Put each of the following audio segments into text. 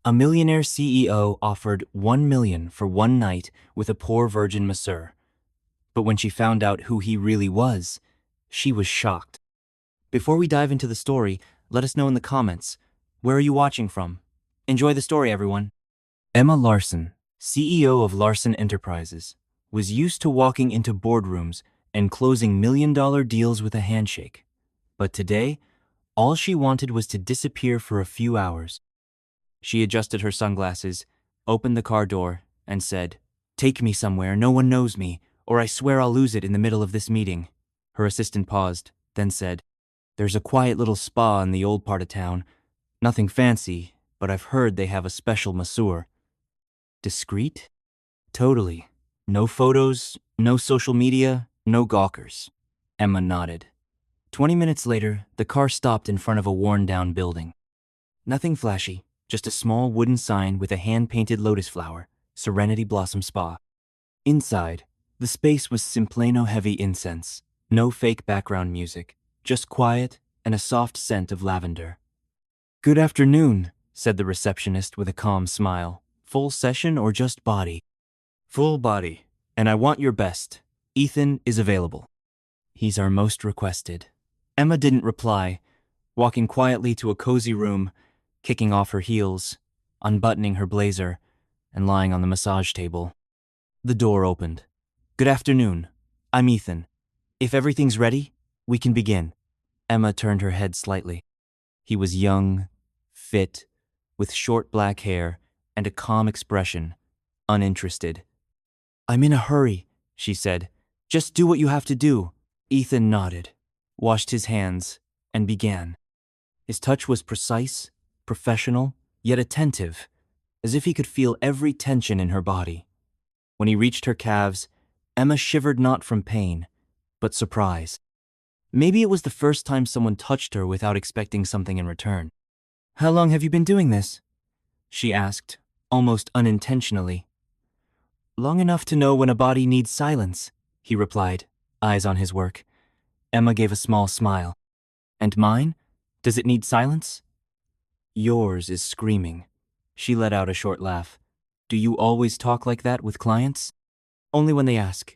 A millionaire CEO offered 1 million for one night with a poor virgin masseur. But when she found out who he really was, she was shocked. Before we dive into the story, let us know in the comments, where are you watching from? Enjoy the story, everyone. Emma Larson, CEO of Larson Enterprises, was used to walking into boardrooms and closing million-dollar deals with a handshake. But today, all she wanted was to disappear for a few hours. She adjusted her sunglasses, opened the car door, and said, "Take me somewhere no one knows me, or I swear I'll lose it in the middle of this meeting." Her assistant paused, then said, "There's a quiet little spa in the old part of town. Nothing fancy, but I've heard they have a special masseur." Discreet? Totally. No photos, no social media, no gawkers. Emma nodded. 20 minutes later, the car stopped in front of a worn-down building. Nothing flashy, just a small wooden sign with a hand-painted lotus flower, Serenity Blossom Spa. Inside, the space was Simpleno-heavy incense, no fake background music, just quiet and a soft scent of lavender. "Good afternoon," said the receptionist with a calm smile. "Full session or just body?" "Full body, and I want your best. Ethan is available." "He's our most requested." Emma didn't reply, walking quietly to a cozy room, kicking off her heels, unbuttoning her blazer, and lying on the massage table. The door opened. "Good afternoon. I'm Ethan. If everything's ready, we can begin." Emma turned her head slightly. He was young, fit, with short black hair and a calm expression, uninterested. "I'm in a hurry," she said. "Just do what you have to do." Ethan nodded, washed his hands, and began. His touch was precise, professional, yet attentive, as if he could feel every tension in her body. When he reached her calves, Emma shivered not from pain, but surprise. Maybe it was the first time someone touched her without expecting something in return. "How long have you been doing this?" she asked, almost unintentionally. "Long enough to know when a body needs silence," he replied, eyes on his work. Emma gave a small smile. "And mine? Does it need silence?" "Yours is screaming." She let out a short laugh. "Do you always talk like that with clients?" "Only when they ask."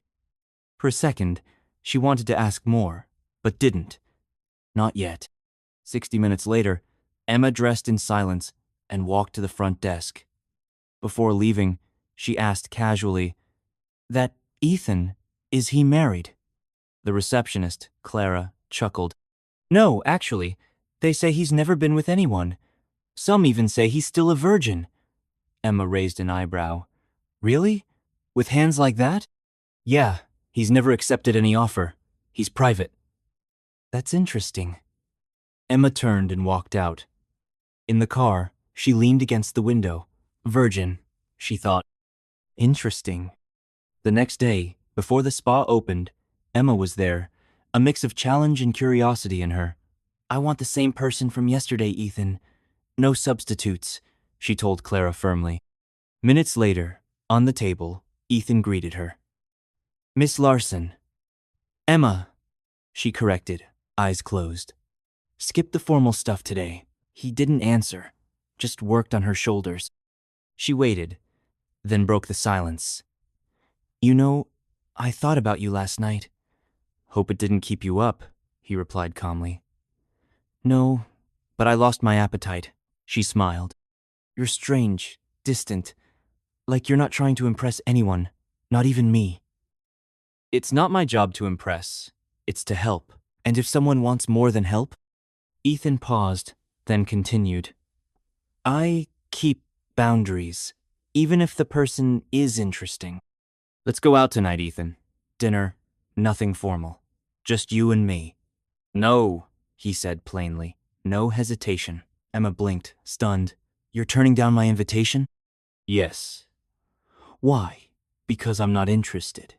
For a second, she wanted to ask more, but didn't. Not yet. 60 minutes later, Emma dressed in silence and walked to the front desk. Before leaving, she asked casually, "That Ethan, is he married?" The receptionist, Clara, chuckled. "No, actually, they say he's never been with anyone. Some even say he's still a virgin." Emma raised an eyebrow. "Really? With hands like that?" "Yeah, he's never accepted any offer. He's private." "That's interesting." Emma turned and walked out. In the car, she leaned against the window. Virgin, she thought. Interesting. The next day, before the spa opened, Emma was there, a mix of challenge and curiosity in her. "I want the same person from yesterday, Ethan. No substitutes," she told Clara firmly. Minutes later, on the table, Ethan greeted her. "Miss Larson." "Emma," she corrected, eyes closed. "Skip the formal stuff today." He didn't answer, just worked on her shoulders. She waited, then broke the silence. "You know, I thought about you last night." "Hope it didn't keep you up," he replied calmly. "No, but I lost my appetite," she smiled. "You're strange, distant, like you're not trying to impress anyone, not even me." "It's not my job to impress, it's to help. And if someone wants more than help?" Ethan paused, then continued. "I keep boundaries, even if the person is interesting." "Let's go out tonight, Ethan. Dinner, nothing formal. Just you and me." "No," he said plainly. No hesitation. Emma blinked, stunned. "You're turning down my invitation?" "Yes." "Why?" "Because I'm not interested."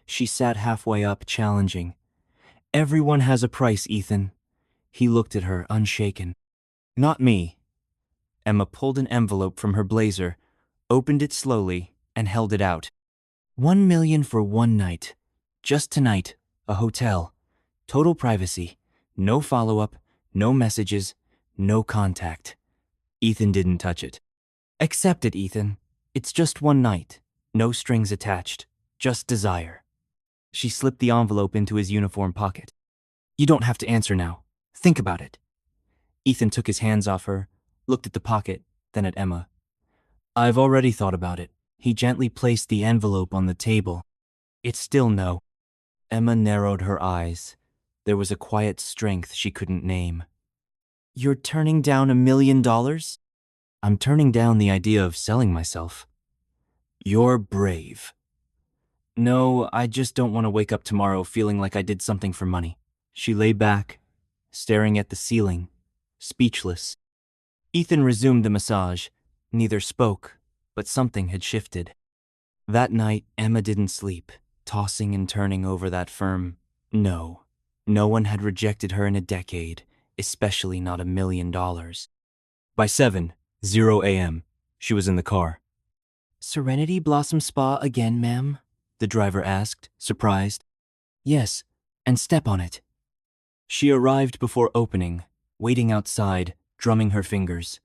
She sat halfway up, challenging. "Everyone has a price, Ethan." He looked at her, unshaken. "Not me." Emma pulled an envelope from her blazer, opened it slowly, and held it out. 1 million for one night. Just tonight, a hotel. Total privacy. No follow-up, no messages, no contact. Ethan didn't touch it. Accept it, Ethan. It's just one night. No strings attached. Just desire. She slipped the envelope into his uniform pocket. You don't have to answer now. Think about it. Ethan took his hands off her, looked at the pocket, then at Emma. I've already thought about it. He gently placed the envelope on the table. It's still no. Emma narrowed her eyes. There was a quiet strength she couldn't name. You're turning down $1 million? I'm turning down the idea of selling myself. You're brave. No, I just don't want to wake up tomorrow feeling like I did something for money. She lay back, staring at the ceiling, speechless. Ethan resumed the massage. Neither spoke, but something had shifted. That night, Emma didn't sleep, tossing and turning over that firm no. No one had rejected her in a decade, especially not $1 million. By 7:00 a.m., she was in the car. Serenity Blossom Spa again, ma'am? The driver asked, surprised. Yes, and step on it. She arrived before opening, waiting outside, drumming her fingers.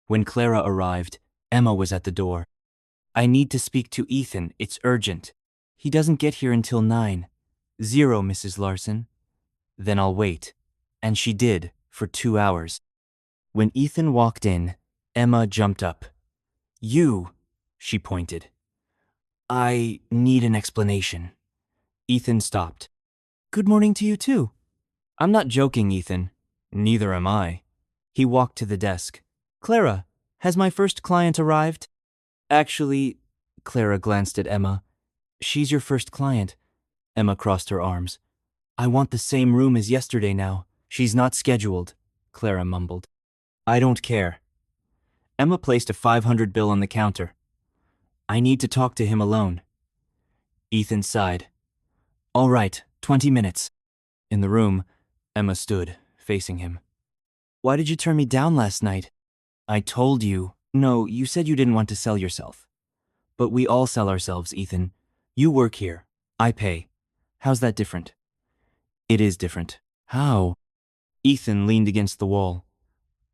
When Clara arrived, Emma was at the door. I need to speak to Ethan, it's urgent. He doesn't get here until 9:00, Mrs. Larson. Then I'll wait. And she did, for 2 hours. When Ethan walked in, Emma jumped up. You, she pointed. I need an explanation. Ethan stopped. Good morning to you too. I'm not joking, Ethan. Neither am I. He walked to the desk. Clara, has my first client arrived? Actually, Clara glanced at Emma. She's your first client. Emma crossed her arms. I want the same room as yesterday now. She's not scheduled, Clara mumbled. I don't care. Emma placed a 500 bill on the counter. I need to talk to him alone. Ethan sighed. All right, 20 minutes. In the room, Emma stood, facing him. Why did you turn me down last night? I told you. No, you said you didn't want to sell yourself. But we all sell ourselves, Ethan. You work here. I pay. How's that different? It is different. How? Ethan leaned against the wall.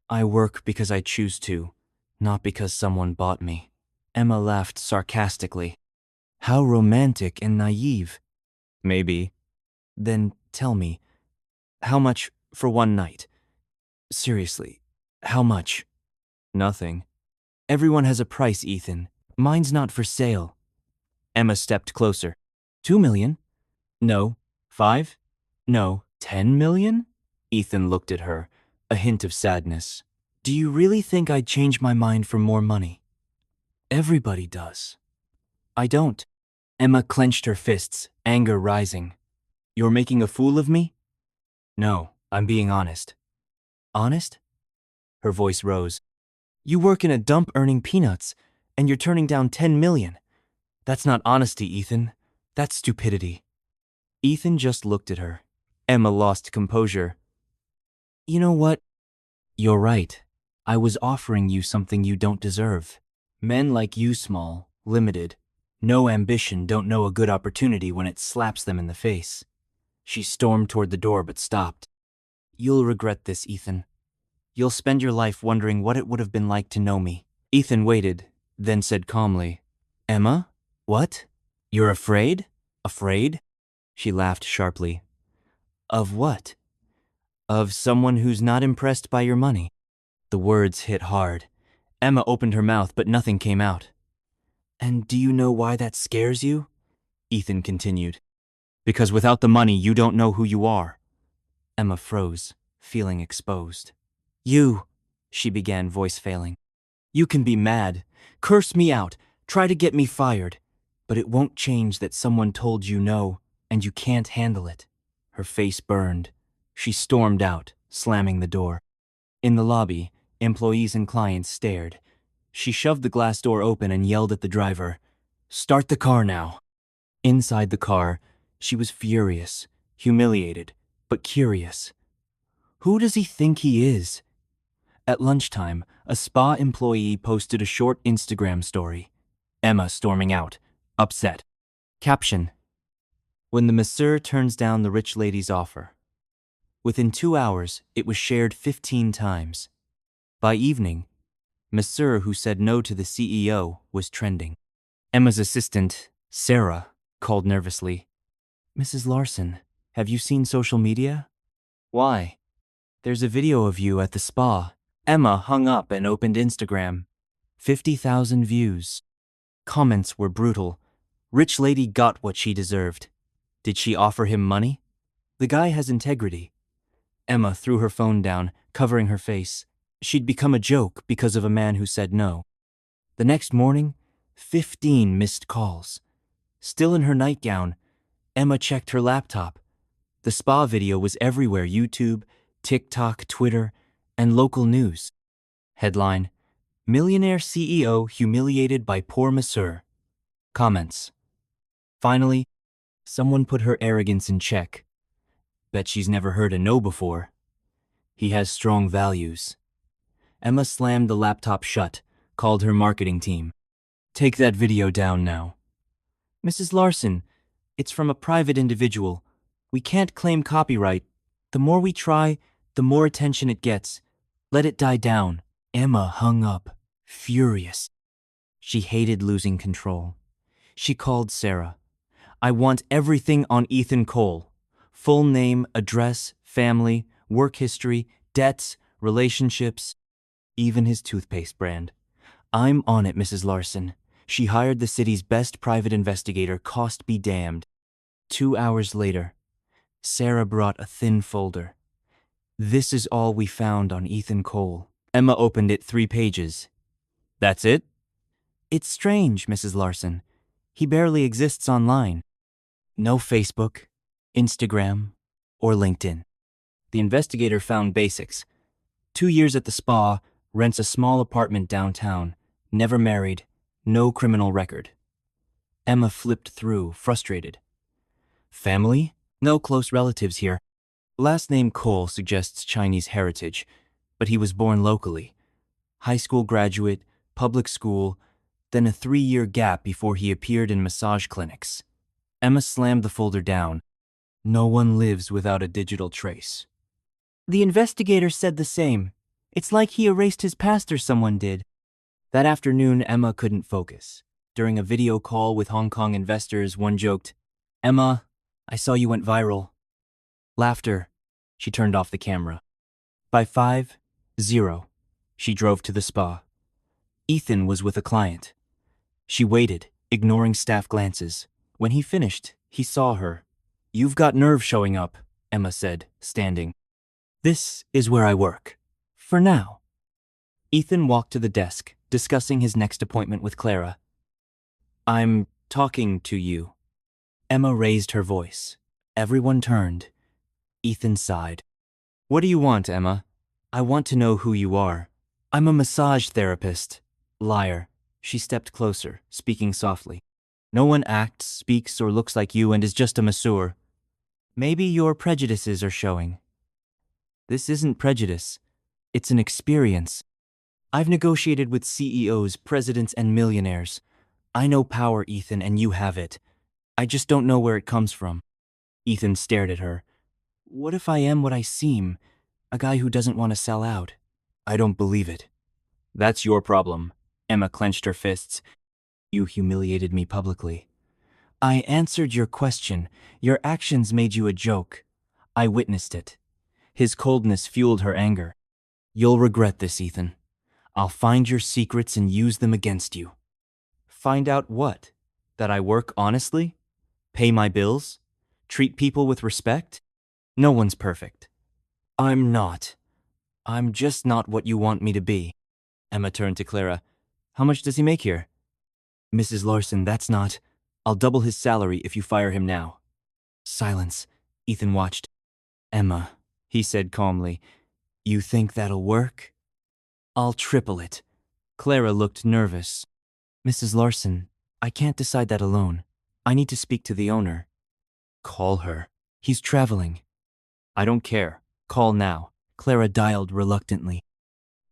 I work because I choose to, not because someone bought me. Emma laughed sarcastically. How romantic and naive. Maybe. Then tell me, how much for one night? Seriously, how much? Nothing. Everyone has a price, Ethan. Mine's not for sale. Emma stepped closer. 2 million? No. 5? No. 10 million? Ethan looked at her, a hint of sadness. Do you really think I'd change my mind for more money? Everybody does. I don't. Emma clenched her fists, anger rising. You're making a fool of me? No, I'm being honest. Honest? Her voice rose. You work in a dump earning peanuts, and you're turning down 10 million. That's not honesty, Ethan. That's stupidity. Ethan just looked at her. Emma lost composure. You know what? You're right. I was offering you something you don't deserve. Men like you, small, limited, no ambition, don't know a good opportunity when it slaps them in the face. She stormed toward the door but stopped. You'll regret this, Ethan. You'll spend your life wondering what it would have been like to know me. Ethan waited, then said calmly, Emma? What? You're afraid? Afraid? She laughed sharply. Of what? Of someone who's not impressed by your money. The words hit hard. Emma opened her mouth, but nothing came out. And do you know why that scares you? Ethan continued. Because without the money, you don't know who you are. Emma froze, feeling exposed. You, she began, voice failing. You can be mad, curse me out, try to get me fired, but it won't change that someone told you no, and you can't handle it. Her face burned. She stormed out, slamming the door. In the lobby, employees and clients stared. She shoved the glass door open and yelled at the driver, Start the car now. Inside the car, she was furious, humiliated, but curious. Who does he think he is? At lunchtime, a spa employee posted a short Instagram story. Emma storming out, upset. Caption: When the masseur turns down the rich lady's offer. Within 2 hours, it was shared 15 times. By evening, Masseur who said no to the CEO was trending. Emma's assistant, Sarah, called nervously. Mrs. Larson, have you seen social media? Why? There's a video of you at the spa. Emma hung up and opened Instagram. 50,000 views. Comments were brutal. Rich lady got what she deserved. Did she offer him money? The guy has integrity. Emma threw her phone down, covering her face. She'd become a joke because of a man who said no. The next morning, 15 missed calls. Still in her nightgown, Emma checked her laptop. The spa video was everywhere: YouTube, TikTok, Twitter, and local news. Headline: Millionaire CEO humiliated by poor masseur. Comments: Finally, someone put her arrogance in check. Bet she's never heard a no before. He has strong values. Emma slammed the laptop shut, called her marketing team. Take that video down now. Mrs. Larson, it's from a private individual. We can't claim copyright. The more we try, the more attention it gets. Let it die down. Emma hung up, furious. She hated losing control. She called Sarah. I want everything on Ethan Cole. Full name, address, family, work history, debts, relationships, even his toothpaste brand. I'm on it, Mrs. Larson. She hired the city's best private investigator, cost be damned. 2 hours later, Sarah brought a thin folder. This is all we found on Ethan Cole. Emma opened it 3 pages. That's it? It's strange, Mrs. Larson. He barely exists online. No Facebook, Instagram, or LinkedIn. The investigator found basics. 2 years at the spa, rents a small apartment downtown, never married, no criminal record. Emma flipped through, frustrated. Family? No close relatives here. Last name Cole suggests Chinese heritage, but he was born locally. High school graduate, public school, then a 3-year gap before he appeared in massage clinics. Emma slammed the folder down. No one lives without a digital trace. The investigator said the same. It's like he erased his past or someone did. That afternoon, Emma couldn't focus. During a video call with Hong Kong investors, one joked, Emma, I saw you went viral. Laughter. She turned off the camera. By 5:00, she drove to the spa. Ethan was with a client. She waited, ignoring staff glances. When he finished, he saw her. You've got nerve showing up, Emma said, standing. This is where I work. For now. Ethan walked to the desk, discussing his next appointment with Clara. I'm talking to you. Emma raised her voice. Everyone turned. Ethan sighed. What do you want, Emma? I want to know who you are. I'm a massage therapist. Liar. She stepped closer, speaking softly. No one acts, speaks, or looks like you and is just a masseur. Maybe your prejudices are showing. This isn't prejudice. It's an experience. I've negotiated with CEOs, presidents, and millionaires. I know power, Ethan, and you have it. I just don't know where it comes from. Ethan stared at her. What if I am what I seem? A guy who doesn't want to sell out. I don't believe it. That's your problem. Emma clenched her fists. You humiliated me publicly. I answered your question. Your actions made you a joke. I witnessed it. His coldness fueled her anger. You'll regret this, Ethan. I'll find your secrets and use them against you. Find out what? That I work honestly? Pay my bills? Treat people with respect? No one's perfect. I'm not. I'm just not what you want me to be. Emma turned to Clara. How much does he make here? Mrs. Larson, that's not. I'll double his salary if you fire him now. Silence. Ethan watched. Emma, he said calmly, you think that'll work? I'll triple it. Clara looked nervous. Mrs. Larson, I can't decide that alone. I need to speak to the owner. Call her. He's traveling. I don't care. Call now. Clara dialed reluctantly.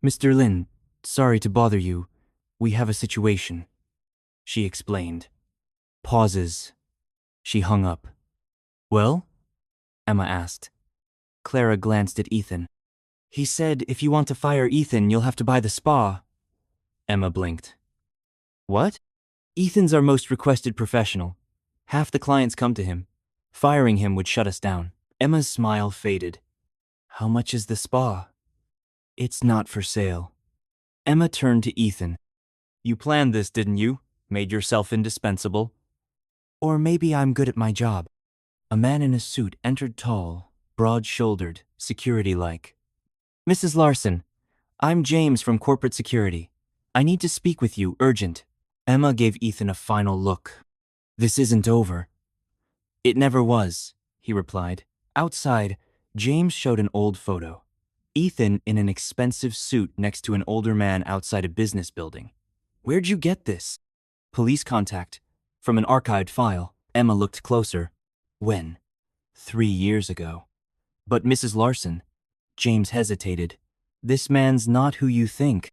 Mr. Lin, sorry to bother you. We have a situation. She explained. Pauses. She hung up. Well? Emma asked. Clara glanced at Ethan. He said if you want to fire Ethan, you'll have to buy the spa. Emma blinked. What? Ethan's our most requested professional. Half the clients come to him. Firing him would shut us down. Emma's smile faded. How much is the spa? It's not for sale. Emma turned to Ethan. You planned this, didn't you? Made yourself indispensable? Or maybe I'm good at my job. A man in a suit entered tall, broad-shouldered, security-like. Mrs. Larson, I'm James from corporate security. I need to speak with you, urgent. Emma gave Ethan a final look. This isn't over. It never was, he replied. Outside, James showed an old photo. Ethan in an expensive suit next to an older man outside a business building. Where'd you get this? Police contact. From an archived file. Emma looked closer. When? 3 years ago. But Mrs. Larson. James hesitated. This man's not who you think.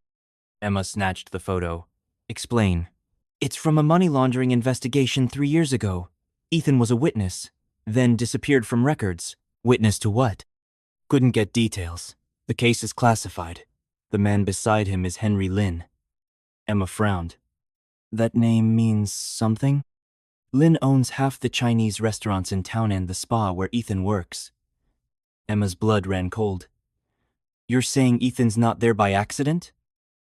Emma snatched the photo. Explain. It's from a money laundering investigation 3 years ago. Ethan was a witness, then disappeared from records. Witness to what? Couldn't get details. The case is classified. The man beside him is Henry Lin. Emma frowned. That name means something? Lin owns half the Chinese restaurants in town and the spa where Ethan works. Emma's blood ran cold. You're saying Ethan's not there by accident?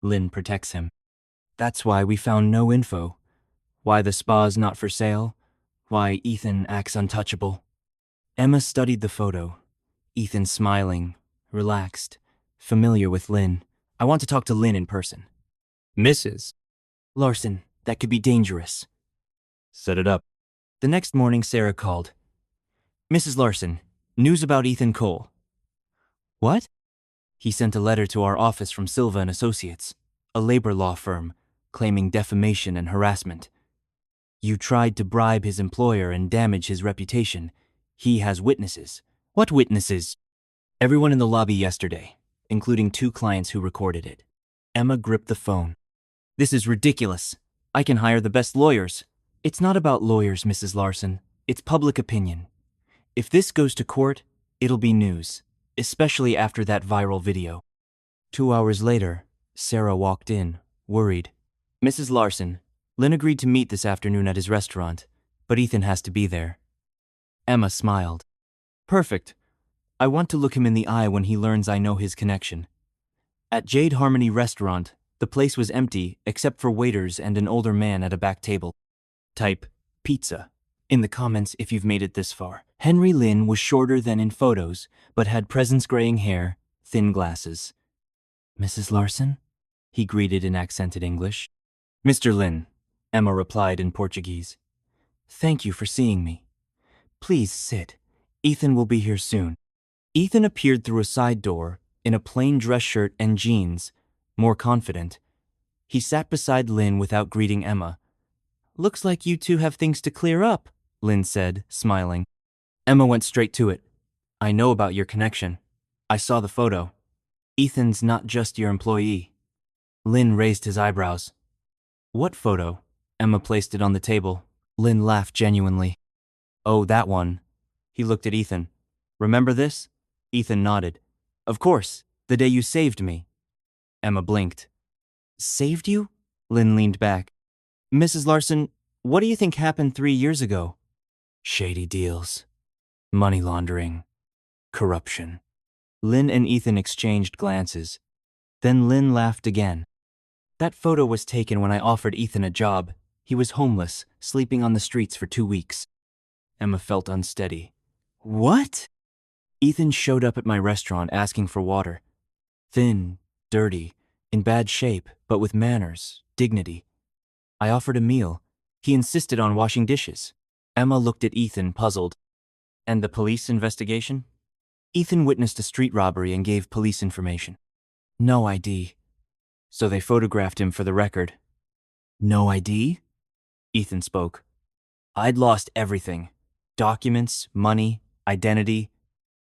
Lin protects him. That's why we found no info. Why the spa's not for sale. Why Ethan acts untouchable. Emma studied the photo. Ethan smiling, relaxed, familiar with Lin. I want to talk to Lin in person. Mrs. Larson, that could be dangerous. Set it up. The next morning, Sarah called. Mrs. Larson, news about Ethan Cole. What? He sent a letter to our office from Silva and Associates, a labor law firm, claiming defamation and harassment. You tried to bribe his employer and damage his reputation. He has witnesses. What witnesses? Everyone in the lobby yesterday, including 2 clients who recorded it. Emma gripped the phone. This is ridiculous. I can hire the best lawyers. It's not about lawyers, Mrs. Larson. It's public opinion. If this goes to court, it'll be news, especially after that viral video. 2 hours later, Sarah walked in, worried. Mrs. Larson, Lynn agreed to meet this afternoon at his restaurant, but Ethan has to be there. Emma smiled. Perfect. I want to look him in the eye when he learns I know his connection. At Jade Harmony Restaurant, the place was empty except for waiters and an older man at a back table. Type pizza in the comments if you've made it this far. Henry Lin was shorter than in photos, but had presence-graying hair, thin glasses. Mrs. Larson? He greeted in accented English. Mr. Lin, Emma replied in Portuguese. Thank you for seeing me. Please sit. Ethan will be here soon. Ethan appeared through a side door, in a plain dress shirt and jeans, more confident. He sat beside Lin without greeting Emma. Looks like you two have things to clear up, Lin said, smiling. Emma went straight to it. I know about your connection. I saw the photo. Ethan's not just your employee. Lin raised his eyebrows. What photo? Emma placed it on the table. Lin laughed genuinely. Oh, that one. He looked at Ethan. Remember this? Ethan nodded. Of course, the day you saved me. Emma blinked. Saved you? Lin leaned back. Mrs. Larson, what do you think happened 3 years ago? Shady deals. Money laundering. Corruption. Lin and Ethan exchanged glances. Then Lin laughed again. That photo was taken when I offered Ethan a job. He was homeless, sleeping on the streets for 2 weeks. Emma felt unsteady. What? Ethan showed up at my restaurant asking for water. Thin, dirty, in bad shape, but with manners, dignity. I offered a meal. He insisted on washing dishes. Emma looked at Ethan, puzzled. And the police investigation? Ethan witnessed a street robbery and gave police information. No ID. So they photographed him for the record. No ID? Ethan spoke. I'd lost everything. Documents, money, identity.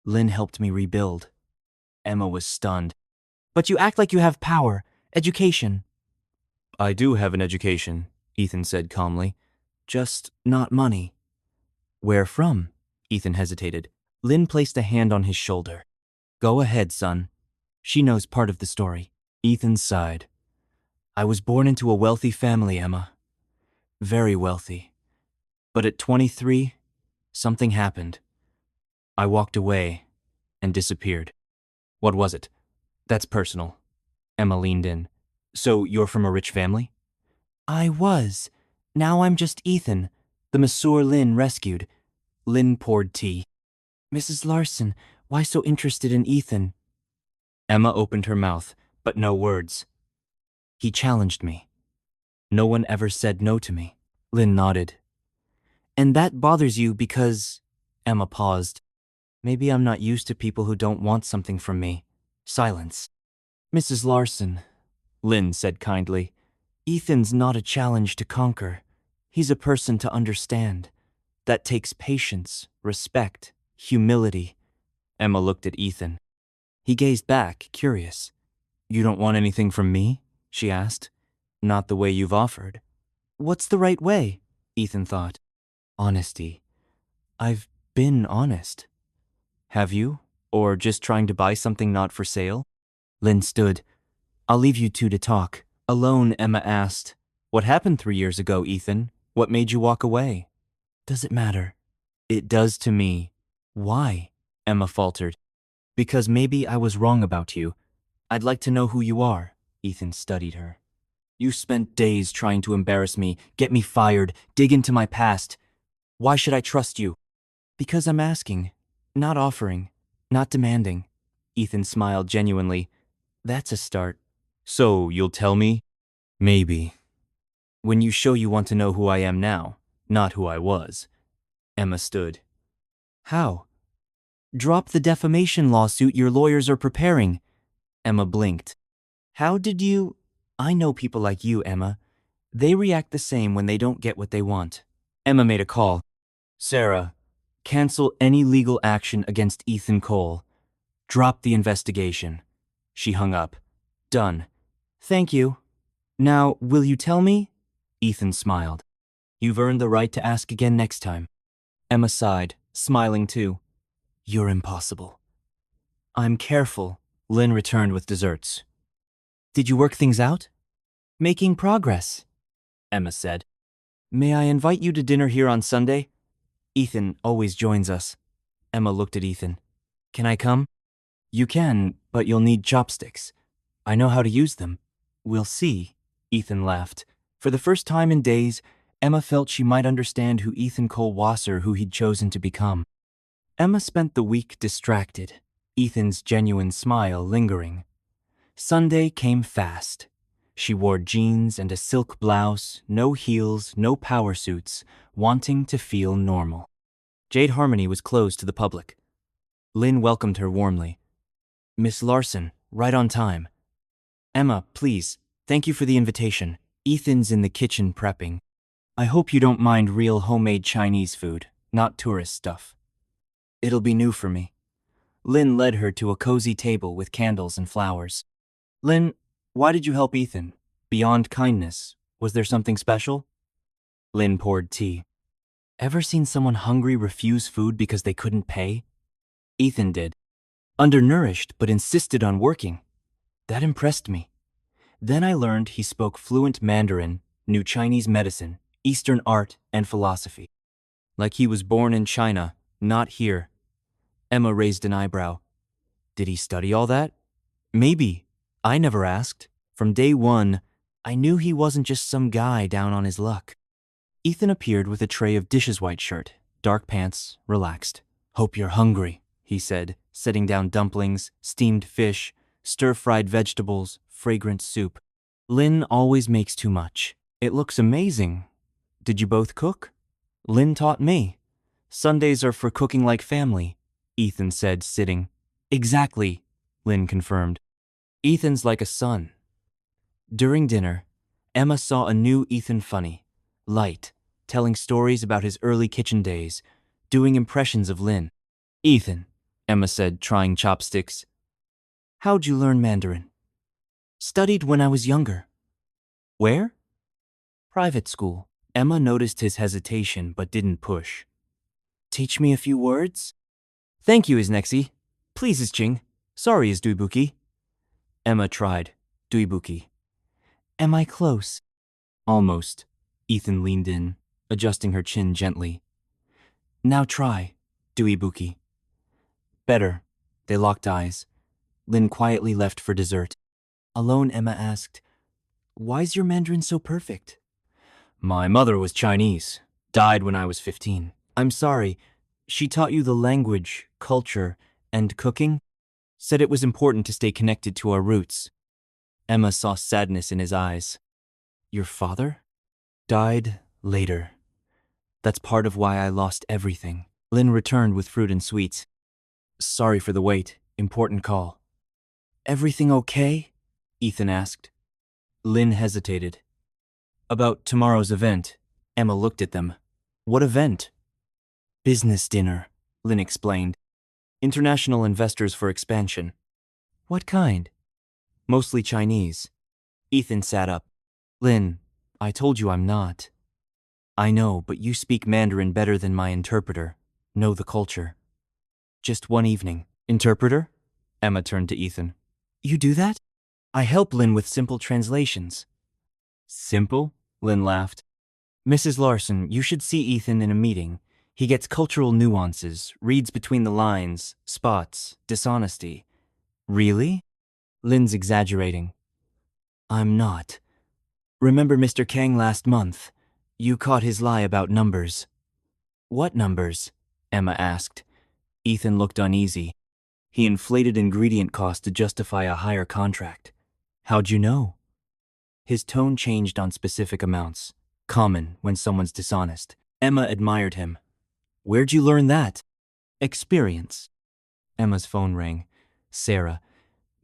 Lynn helped me rebuild. Emma was stunned. But you act like you have power, education. I do have an education, Ethan said calmly. Just not money. Where from? Ethan hesitated. Lynn placed a hand on his shoulder. Go ahead, son. She knows part of the story. Ethan sighed. I was born into a wealthy family, Emma. Very wealthy. But at 23, something happened. I walked away and disappeared. What was it? That's personal. Emma leaned in. So you're from a rich family? I was. Now I'm just Ethan, the Masseur Lynn rescued. Lynn poured tea. Mrs. Larson, why so interested in Ethan? Emma opened her mouth, but no words. He challenged me. No one ever said no to me. Lynn nodded. And that bothers you because… Emma paused. Maybe I'm not used to people who don't want something from me. Silence. Mrs. Larson, Lynn said kindly, Ethan's not a challenge to conquer. He's a person to understand. That takes patience, respect, humility. Emma looked at Ethan. He gazed back, curious. You don't want anything from me? She asked. Not the way you've offered. What's the right way? Ethan thought. Honesty. I've been honest. Have you? Or just trying to buy something not for sale? Lynn stood. I'll leave you two to talk. Alone, Emma asked. What happened 3 years ago, Ethan? What made you walk away? Does it matter? It does to me. Why? Emma faltered. Because maybe I was wrong about you. I'd like to know who you are. Ethan studied her. You spent days trying to embarrass me, get me fired, dig into my past. Why should I trust you? Because I'm asking, not offering, not demanding. Ethan smiled genuinely. That's a start. So, you'll tell me? Maybe. When you show you want to know who I am now, not who I was. Emma stood. How? Drop the defamation lawsuit your lawyers are preparing. Emma blinked. How did you… I know people like you, Emma. They react the same when they don't get what they want. Emma made a call. Sarah, cancel any legal action against Ethan Cole. Drop the investigation. She hung up. Done. Thank you. Now, will you tell me? Ethan smiled. You've earned the right to ask again next time. Emma sighed, smiling too. You're impossible. I'm careful, Lynn returned with desserts. Did you work things out? Making progress, Emma said. May I invite you to dinner here on Sunday? Ethan always joins us. Emma looked at Ethan. Can I come? You can, but you'll need chopsticks. I know how to use them. We'll see, Ethan laughed. For the first time in days, Emma felt she might understand who Ethan Cole Wasser who he'd chosen to become. Emma spent the week distracted, Ethan's genuine smile lingering. Sunday came fast. She wore jeans and a silk blouse, no heels, no power suits, wanting to feel normal. Jade Harmony was closed to the public. Lynn welcomed her warmly. Miss Larson, right on time. Emma, please, thank you for the invitation. Ethan's in the kitchen prepping. I hope you don't mind real homemade Chinese food, not tourist stuff. It'll be new for me. Lynn led her to a cozy table with candles and flowers. Lynn, why did you help Ethan? Beyond kindness, was there something special? Lynn poured tea. Ever seen someone hungry refuse food because they couldn't pay? Ethan did. Undernourished, but insisted on working. That impressed me. Then I learned he spoke fluent Mandarin, knew Chinese medicine, Eastern art, and philosophy. Like he was born in China, not here. Emma raised an eyebrow. Did he study all that? Maybe. I never asked. From day one, I knew he wasn't just some guy down on his luck. Ethan appeared with a tray of dishes white shirt, dark pants, relaxed. Hope you're hungry, he said, setting down dumplings, steamed fish, stir-fried vegetables, fragrant soup. Lynn always makes too much. It looks amazing. Did you both cook? Lynn taught me. Sundays are for cooking like family, Ethan said, sitting. Exactly, Lynn confirmed. Ethan's like a son. During dinner, Emma saw a new Ethan funny, light, telling stories about his early kitchen days, doing impressions of Lynn. Ethan, Emma said, trying chopsticks. How'd you learn Mandarin? Studied when I was younger. Where? Private school. Emma noticed his hesitation but didn't push. Teach me a few words? Thank you, Isnexi. Please, Isching. Sorry, is Duibuki. Emma tried. Duibuki. Am I close? Almost. Ethan leaned in, adjusting her chin gently. Now try, Buki. Better. They locked eyes. Lin quietly left for dessert. Alone, Emma asked, Why's your Mandarin so perfect? My mother was Chinese. Died when I was 15. I'm sorry. She taught you the language, culture, and cooking? Said it was important to stay connected to our roots. Emma saw sadness in his eyes. Your father? Died later. That's part of why I lost everything. Lin returned with fruit and sweets. Sorry for the wait. Important call. Everything okay? Ethan asked. Lin hesitated. About tomorrow's event. Emma looked at them. What event? Business dinner, Lin explained. International investors for expansion. What kind? Mostly Chinese. Ethan sat up. Lin, I told you I'm not. I know, but you speak Mandarin better than my interpreter. Know the culture. Just one evening. Interpreter? Emma turned to Ethan. You do that? I help Lin with simple translations. Simple? Lin laughed. Mrs. Larson, you should see Ethan in a meeting. He gets cultural nuances, reads between the lines, spots, dishonesty. Really? Lin's exaggerating. I'm not. Remember Mr. Kang last month? You caught his lie about numbers. What numbers? Emma asked. Ethan looked uneasy. He inflated ingredient cost to justify a higher contract. How'd you know? His tone changed on specific amounts. Common when someone's dishonest. Emma admired him. Where'd you learn that? Experience. Emma's phone rang. Sarah.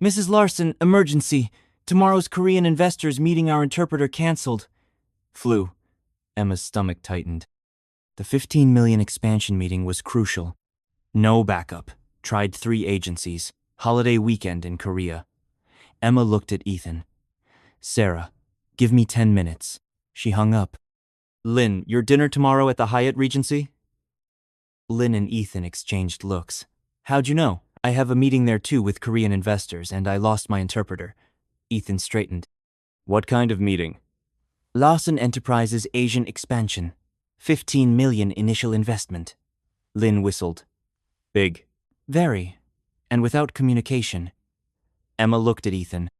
Mrs. Larson, emergency. Tomorrow's Korean investors meeting our interpreter canceled. Flu. Emma's stomach tightened. The 15 million expansion meeting was crucial. No backup. Tried 3 agencies. Holiday weekend in Korea. Emma looked at Ethan. Sarah, give me 10 minutes. She hung up. Lin, your dinner tomorrow at the Hyatt Regency? Lin and Ethan exchanged looks. How'd you know? I have a meeting there too with Korean investors, and I lost my interpreter. Ethan straightened. What kind of meeting? Lawson Enterprises Asian expansion. 15 million initial investment. Lin whistled. Big. Very. And without communication. Emma looked at Ethan.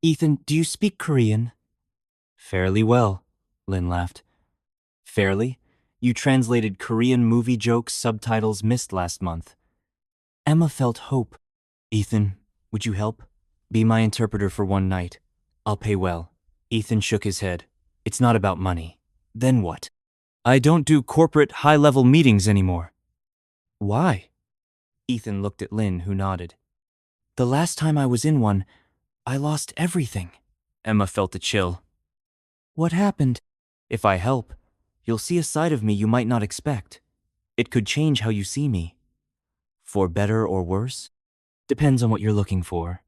Ethan, do you speak Korean? Fairly well, Lin laughed. Fairly? You translated Korean movie jokes subtitles missed last month. Emma felt hope. Ethan, would you help? Be my interpreter for one night. I'll pay well. Ethan shook his head. It's not about money. Then what? I don't do corporate high-level meetings anymore. Why? Ethan looked at Lin, who nodded. The last time I was in one, I lost everything. Emma felt a chill. What happened? If I help, you'll see a side of me you might not expect. It could change how you see me. For better or worse? Depends on what you're looking for.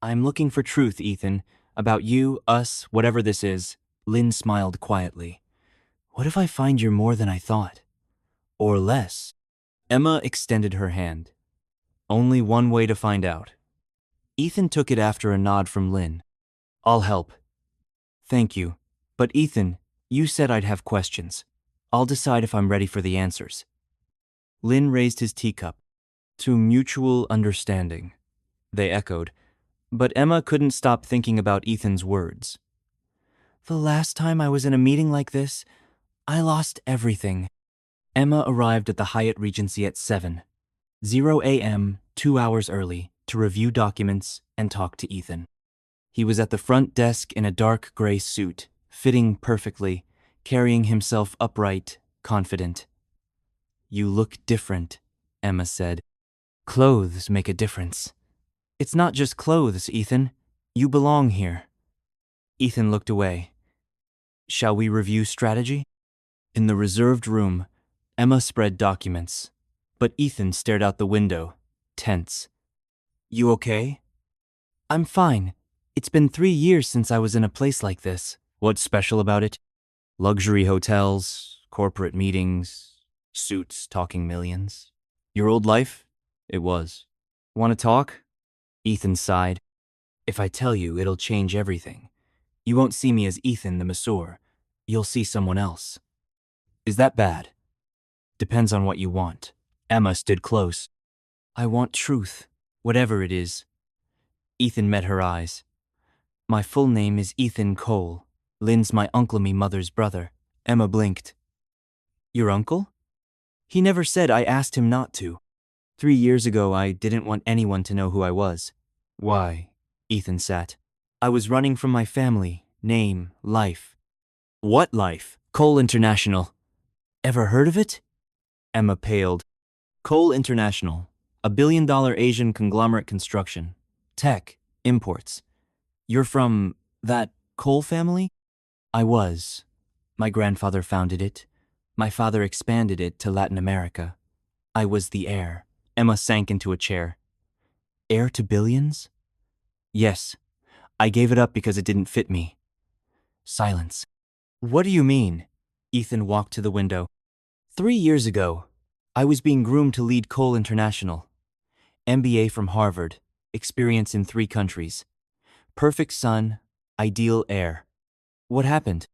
I'm looking for truth, Ethan. About you, us, whatever this is. Lin smiled quietly. What if I find you're more than I thought? Or less? Emma extended her hand. Only one way to find out. Ethan took it after a nod from Lin. I'll help. Thank you. But Ethan, you said I'd have questions. I'll decide if I'm ready for the answers. Lin raised his teacup. To mutual understanding. They echoed. But Emma couldn't stop thinking about Ethan's words. The last time I was in a meeting like this, I lost everything. Emma arrived at the Hyatt Regency at 7:00 a.m., 2 hours early, to review documents and talk to Ethan. He was at the front desk in a dark gray suit, fitting perfectly, carrying himself upright, confident. You look different, Emma said. Clothes make a difference. It's not just clothes, Ethan. You belong here. Ethan looked away. Shall we review strategy? In the reserved room, Emma spread documents, but Ethan stared out the window, tense. You okay? I'm fine. It's been 3 years since I was in a place like this. What's special about it? Luxury hotels, corporate meetings, suits talking millions. Your old life? It was. Want to talk? Ethan sighed. If I tell you, it'll change everything. You won't see me as Ethan the Masseur. You'll see someone else. Is that bad? Depends on what you want. Emma stood close. I want truth, whatever it is. Ethan met her eyes. My full name is Ethan Cole. Lynn's my uncle, me mother's brother. Emma blinked. Your uncle? He never said. I asked him not to. 3 years ago, I didn't want anyone to know who I was. Why? Ethan sat. I was running from my family, name, life. What life? Cole International. Ever heard of it? Emma paled. Cole International, a billion-dollar Asian conglomerate construction. Tech, imports. You're from that Cole family? I was. My grandfather founded it. My father expanded it to Latin America. I was the heir. Emma sank into a chair. Heir to billions? Yes. I gave it up because it didn't fit me. Silence. What do you mean? Ethan walked to the window. 3 years ago, I was being groomed to lead Cole International. MBA from Harvard, experience in 3 countries. Perfect son, ideal heir. What happened?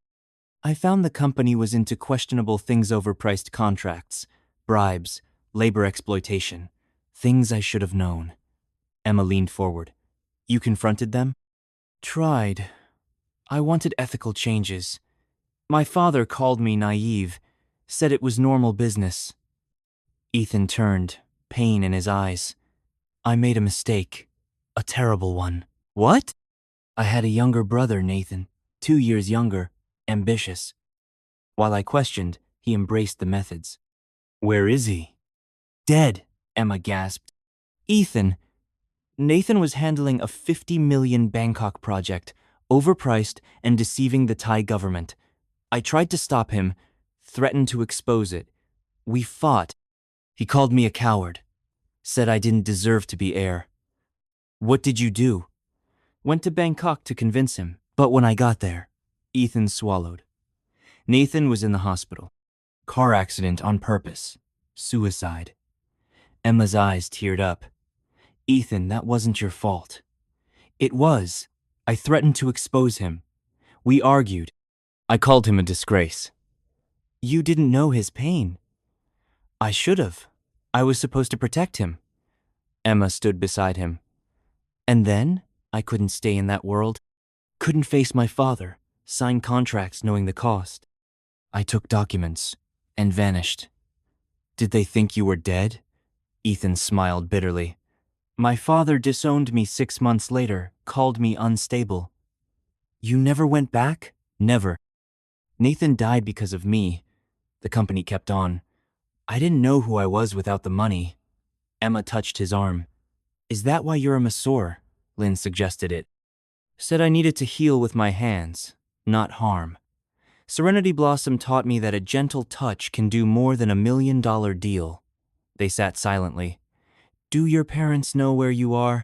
I found the company was into questionable things, overpriced contracts, bribes, labor exploitation, things I should have known. Emma leaned forward. You confronted them? Tried. I wanted ethical changes. My father called me naive, said it was normal business. Ethan turned, pain in his eyes. I made a mistake. A terrible one. What? I had a younger brother, Nathan, 2 years younger, ambitious. While I questioned, he embraced the methods. Where is he? Dead, Emma gasped. Ethan. Nathan was handling a 50 million Bangkok project, overpriced and deceiving the Thai government. I tried to stop him, threatened to expose it. We fought. He called me a coward, said I didn't deserve to be heir. What did you do? Went to Bangkok to convince him, but when I got there, Ethan swallowed. Nathan was in the hospital. Car accident on purpose. Suicide. Emma's eyes teared up. Ethan, that wasn't your fault. It was. I threatened to expose him. We argued. I called him a disgrace. You didn't know his pain. I should have. I was supposed to protect him. Emma stood beside him. And then, I couldn't stay in that world. Couldn't face my father, sign contracts knowing the cost. I took documents and vanished. Did they think you were dead? Ethan smiled bitterly. My father disowned me 6 months later, called me unstable. You never went back? Never. Nathan died because of me. The company kept on. I didn't know who I was without the money. Emma touched his arm. Is that why you're a masseur? Lynn suggested it. Said I needed to heal with my hands, not harm. Serenity Blossom taught me that a gentle touch can do more than $1 million deal. They sat silently. Do your parents know where you are?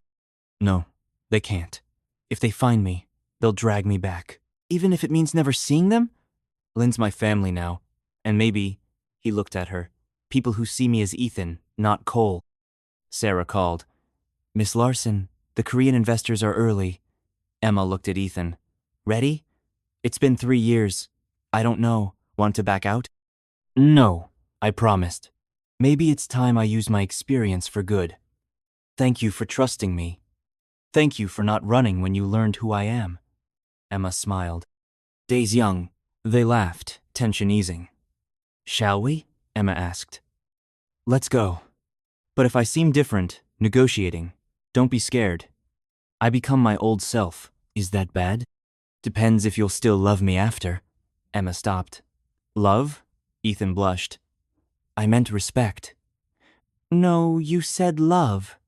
No, they can't. If they find me, they'll drag me back. Even if it means never seeing them? Lynn's my family now. And maybe, he looked at her, people who see me as Ethan, not Cole. Sarah called. Miss Larson, the Korean investors are early. Emma looked at Ethan. Ready? It's been 3 years. I don't know. Want to back out? No, I promised. Maybe it's time I use my experience for good. Thank you for trusting me. Thank you for not running when you learned who I am. Emma smiled. Day's young. They laughed, tension easing. Shall we? Emma asked. Let's go. But if I seem different, negotiating, don't be scared. I become my old self. Is that bad? Depends if you'll still love me after. Emma stopped. Love? Ethan blushed. I meant respect. No, you said love.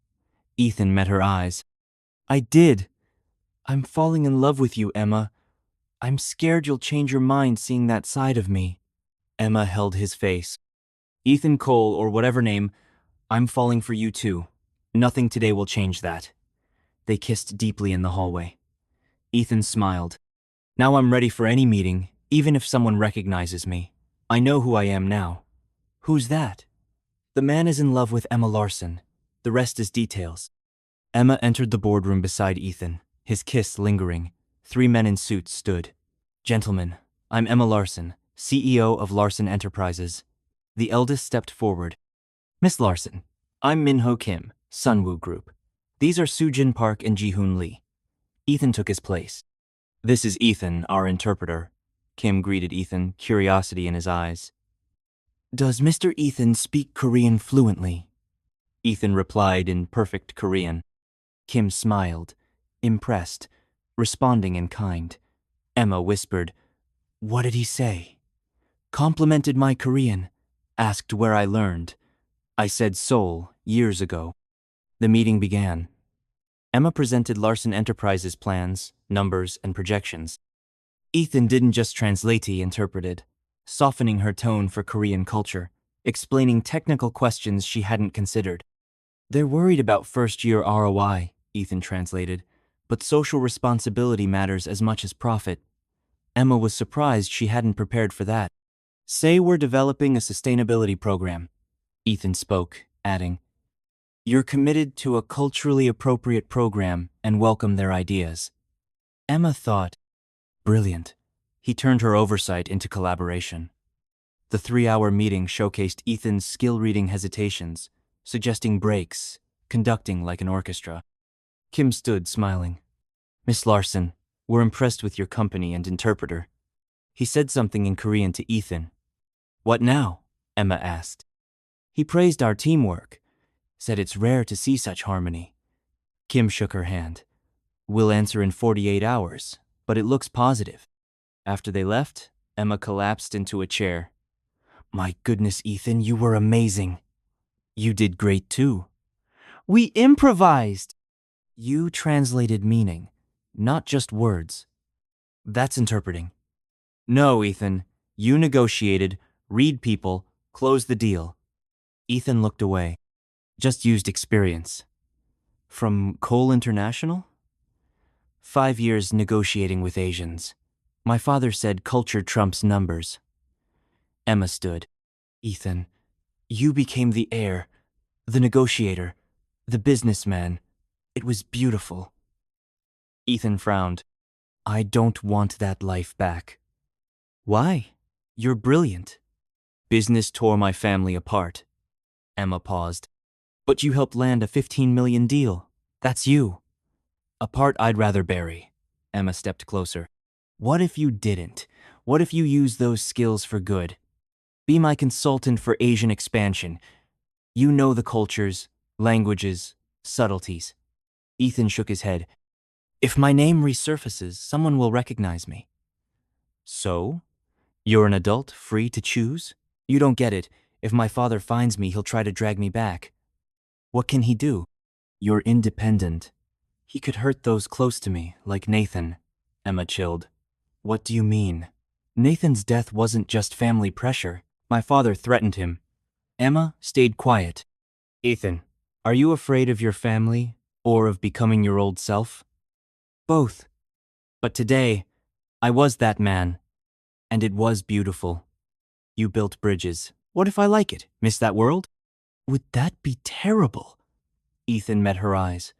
Ethan met her eyes. I did. I'm falling in love with you, Emma. I'm scared you'll change your mind seeing that side of me. Emma held his face. Ethan Cole, or whatever name, I'm falling for you too. Nothing today will change that. They kissed deeply in the hallway. Ethan smiled. Now I'm ready for any meeting, even if someone recognizes me. I know who I am now. Who's that? The man is in love with Emma Larson. The rest is details. Emma entered the boardroom beside Ethan, his kiss lingering. 3 men in suits stood. "Gentlemen, I'm Emma Larson, CEO of Larson Enterprises." The eldest stepped forward. "Miss Larson, I'm Minho Kim, Sunwoo Group. These are Soojin Park and Jihoon Lee." Ethan took his place. "This is Ethan, our interpreter." Kim greeted Ethan, curiosity in his eyes. "Does Mr. Ethan speak Korean fluently?" Ethan replied in perfect Korean. Kim smiled, impressed, responding in kind. Emma whispered, "What did he say?" "Complimented my Korean, asked where I learned. I said Seoul, years ago." The meeting began. Emma presented Larson Enterprises' plans, numbers, and projections. Ethan didn't just translate, he interpreted, softening her tone for Korean culture, explaining technical questions she hadn't considered. "They're worried about first-year ROI," Ethan translated, "but social responsibility matters as much as profit." Emma was surprised she hadn't prepared for that. "Say we're developing a sustainability program," Ethan spoke, adding, "You're committed to a culturally appropriate program and welcome their ideas." Emma thought, brilliant. He turned her oversight into collaboration. The 3-hour meeting showcased Ethan's skill-reading hesitations, suggesting breaks, conducting like an orchestra. Kim stood, smiling. "Miss Larson, we're impressed with your company and interpreter." He said something in Korean to Ethan. "What now?" Emma asked. "He praised our teamwork, said it's rare to see such harmony." Kim shook her hand. "We'll answer in 48 hours, but it looks positive." After they left, Emma collapsed into a chair. "My goodness, Ethan, you were amazing." "You did great too." "We improvised." "You translated meaning, not just words." "That's interpreting." "No, Ethan. You negotiated, read people, close the deal." Ethan looked away. "Just used experience." "From Coal International?" 5 years negotiating with Asians. My father said culture trumps numbers." Emma stood. "Ethan, you became the heir, the negotiator, the businessman. It was beautiful." Ethan frowned. "I don't want that life back." "Why? You're brilliant." "Business tore my family apart." Emma paused. "But you helped land a 15 million deal. That's you." "A part I'd rather bury." Emma stepped closer. "What if you didn't? What if you used those skills for good? Be my consultant for Asian expansion. You know the cultures, languages, subtleties." Ethan shook his head. "If my name resurfaces, someone will recognize me." "So? You're an adult, free to choose?" "You don't get it. If my father finds me, he'll try to drag me back." "What can he do?" "You're independent." "He could hurt those close to me, like Nathan." Emma chilled. "What do you mean?" "Nathan's death wasn't just family pressure. My father threatened him." Emma stayed quiet. "Ethan, are you afraid of your family or of becoming your old self?" "Both. But today, I was that man, and it was beautiful. You built bridges. What if I like it? Miss that world?" "Would that be terrible?" Ethan met her eyes.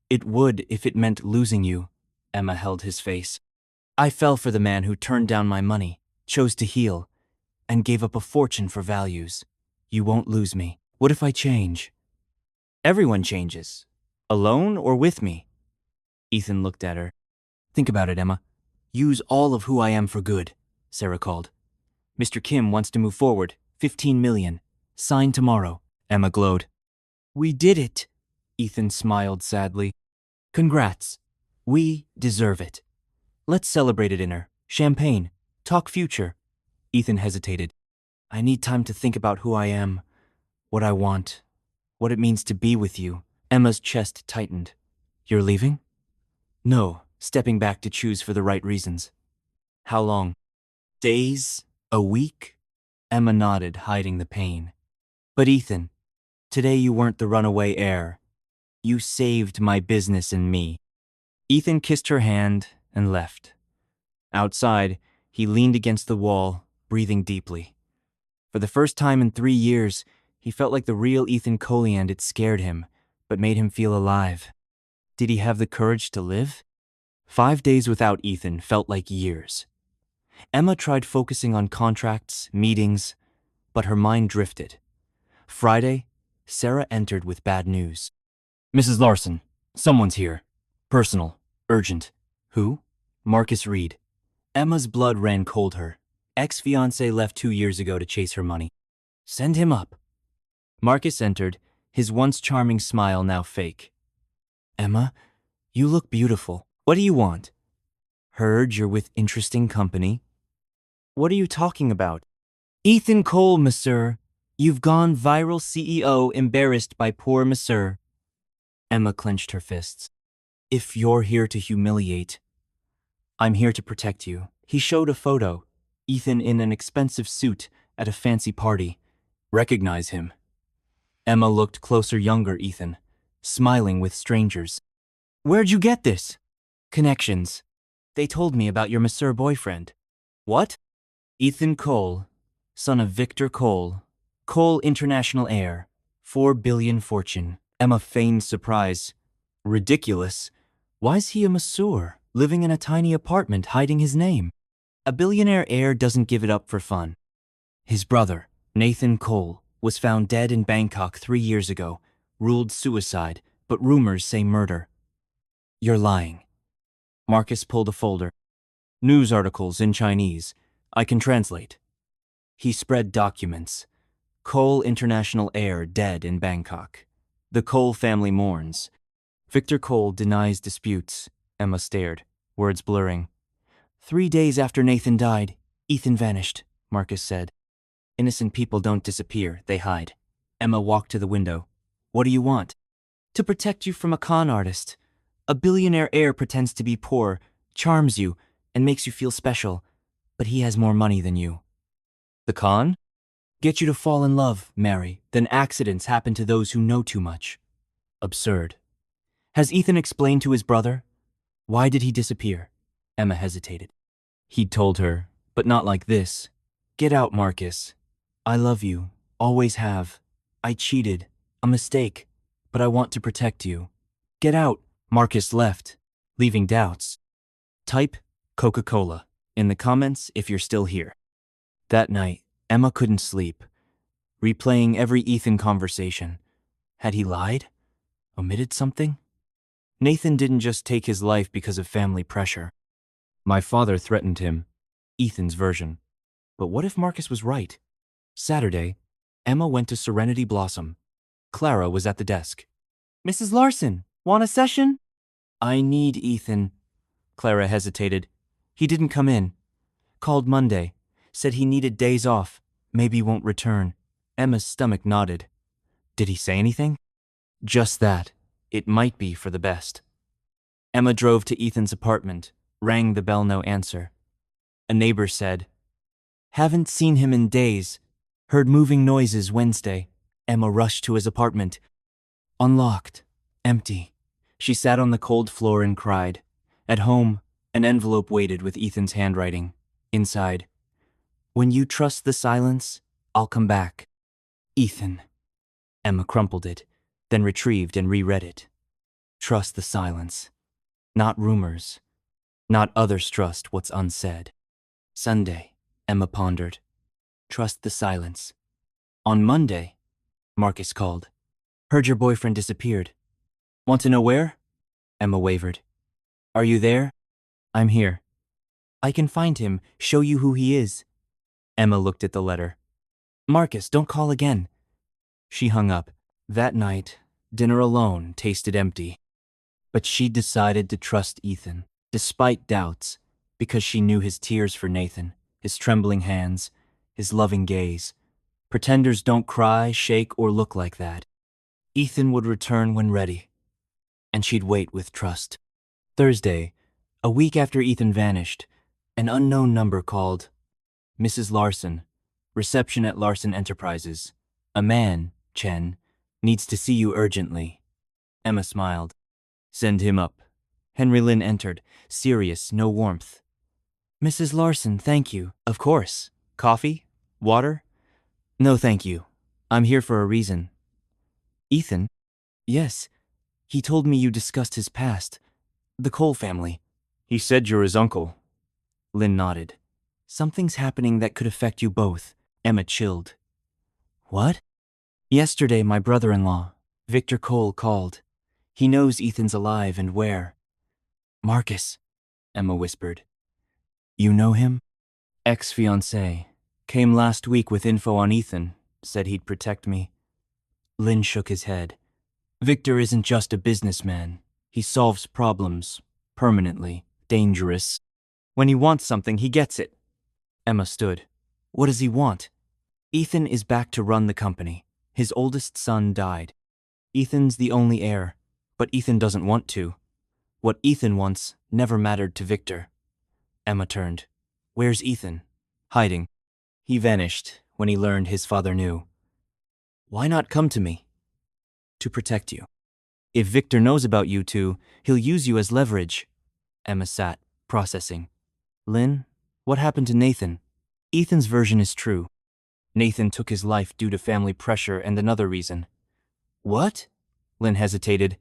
"It would if it meant losing you." Emma held his face. "I fell for the man who turned down my money, chose to heal, and gave up a fortune for values. You won't lose me. What if I change?" "Everyone changes. Alone or with me?" Ethan looked at her. "Think about it, Emma. Use all of who I am for good," Sarah called. "Mr. Kim wants to move forward. 15 million. Sign tomorrow." Emma glowed. "We did it." Ethan smiled sadly. "Congrats. We deserve it. Let's celebrate a dinner. Champagne. Talk future." Ethan hesitated. "I need time to think about who I am, what I want, what it means to be with you." Emma's chest tightened. "You're leaving?" "No, stepping back to choose for the right reasons." "How long?" "Days? A week?" Emma nodded, hiding the pain. "But Ethan, today you weren't the runaway heir. You saved my business and me." Ethan kissed her hand and left. Outside, he leaned against the wall, breathing deeply. For the first time in 3 years, he felt like the real Ethan Colliand. It scared him, but made him feel alive. Did he have the courage to live? 5 days without Ethan felt like years. Emma tried focusing on contracts, meetings, but her mind drifted. Friday, Sarah entered with bad news. Mrs. Larson, someone's here. Personal. Urgent. Who? Marcus Reed. Emma's blood ran cold her. Ex-fiancé left 2 years ago to chase her money. Send him up. Marcus entered, his once charming smile now fake. Emma, you look beautiful. What do you want? Heard you're with interesting company. What are you talking about? Ethan Cole, Masseur. You've gone viral CEO embarrassed by poor Masseur. Emma clenched her fists. If you're here to humiliate, I'm here to protect you. He showed a photo. Ethan in an expensive suit at a fancy party. Recognize him. Emma looked closer, younger Ethan, smiling with strangers. Where'd you get this? Connections. They told me about your Masseur boyfriend. What? Ethan Cole, son of Victor Cole. Cole International heir. 4 billion fortune. Emma feigned surprise. Ridiculous. Why's he a masseur, living in a tiny apartment hiding his name? A billionaire heir doesn't give it up for fun. His brother, Nathan Cole, was found dead in Bangkok 3 years ago, ruled suicide, but rumors say murder. You're lying. Marcus pulled a folder. News articles in Chinese. I can translate. He spread documents. Cole International heir dead in Bangkok. The Cole family mourns. Victor Cole denies disputes. Emma stared, words blurring. 3 days after Nathan died, Ethan vanished, Marcus said. Innocent people don't disappear, they hide. Emma walked to the window. What do you want? To protect you from a con artist. A billionaire heir pretends to be poor, charms you, and makes you feel special, but he has more money than you. The con? Get you to fall in love, marry, then accidents happen to those who know too much. Absurd. Has Ethan explained to his brother? Why did he disappear? Emma hesitated. He'd told her, but not like this. Get out, Marcus. I love you, always have. I cheated, a mistake, but I want to protect you. Get out. Marcus left, leaving doubts. Type Coca-Cola in the comments if you're still here. That night, Emma couldn't sleep, replaying every Ethan conversation. Had he lied? Omitted something? Nathan didn't just take his life because of family pressure. My father threatened him. Ethan's version. But what if Marcus was right? Saturday, Emma went to Serenity Blossom. Clara was at the desk. Mrs. Larson, want a session? I need Ethan. Clara hesitated. He didn't come in. Called Monday. Said he needed days off. Maybe won't return. Emma's stomach nodded. Did he say anything? Just that. It might be for the best. Emma drove to Ethan's apartment, rang the bell, no answer. A neighbor said, Haven't seen him in days. Heard moving noises Wednesday. Emma rushed to his apartment. Unlocked. Empty. She sat on the cold floor and cried. At home, an envelope waited with Ethan's handwriting. Inside, when you trust the silence, I'll come back. Ethan. Emma crumpled it, then retrieved and reread it. Trust the silence. Not rumors. Not others trust what's unsaid. Sunday, Emma pondered. Trust the silence. On Monday, Marcus called. Heard your boyfriend disappeared. Want to know where? Emma wavered. Are you there? I'm here. I can find him, show you who he is. Emma looked at the letter. Marcus, don't call again. She hung up. That night, dinner alone tasted empty. But she decided to trust Ethan, despite doubts, because she knew his tears for Nathan, his trembling hands, his loving gaze. Pretenders don't cry, shake, or look like that. Ethan would return when ready, and she'd wait with trust. Thursday, a week after Ethan vanished, an unknown number called. Mrs. Larson, reception at Larson Enterprises. A man, Chen, needs to see you urgently. Emma smiled. Send him up. Henry Lin entered, serious, no warmth. Mrs. Larson, thank you. Of course. Coffee? Water? No, thank you. I'm here for a reason. Ethan? Yes. He told me you discussed his past. The Cole family. He said you're his uncle. Lynn nodded. Something's happening that could affect you both. Emma chilled. What? Yesterday, my brother-in-law, Victor Cole, called. He knows Ethan's alive and where. Marcus, Emma whispered. You know him? Ex-fiancé. Came last week with info on Ethan. Said he'd protect me. Lynn shook his head. Victor isn't just a businessman. He solves problems. Permanently. Dangerous. When he wants something, he gets it. Emma stood. What does he want? Ethan is back to run the company. His oldest son died. Ethan's the only heir, but Ethan doesn't want to. What Ethan wants never mattered to Victor. Emma turned. Where's Ethan? Hiding. He vanished when he learned his father knew. Why not come to me? To protect you. If Victor knows about you two, he'll use you as leverage. Emma sat, processing. Lynn, what happened to Nathan? Ethan's version is true. Nathan took his life due to family pressure and another reason. What? Lynn hesitated.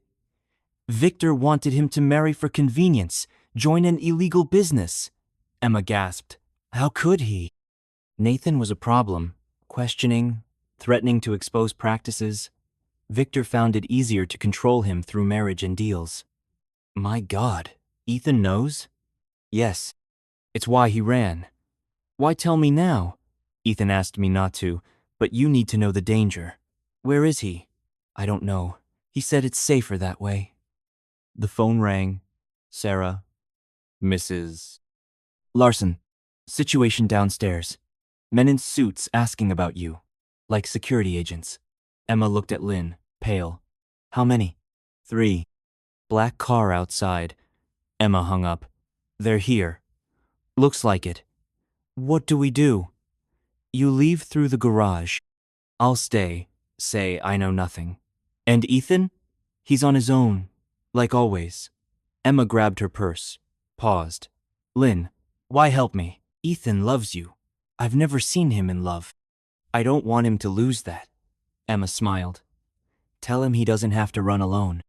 Victor wanted him to marry for convenience, join an illegal business. Emma gasped. How could he? Nathan was a problem, questioning, threatening to expose practices. Victor found it easier to control him through marriage and deals. My God, Ethan knows? Yes. It's why he ran. Why tell me now? Ethan asked me not to, but you need to know the danger. Where is he? I don't know. He said it's safer that way. The phone rang. Sarah. Mrs. Larson. Situation downstairs. Men in suits asking about you. Like security agents. Emma looked at Lynn, pale. How many? 3. Black car outside. Emma hung up. They're here. Looks like it. What do we do? You leave through the garage. I'll stay. Say I know nothing. And Ethan? He's on his own. Like always. Emma grabbed her purse. Paused. Lynn, why help me? Ethan loves you. I've never seen him in love. I don't want him to lose that. Emma smiled. Tell him he doesn't have to run alone.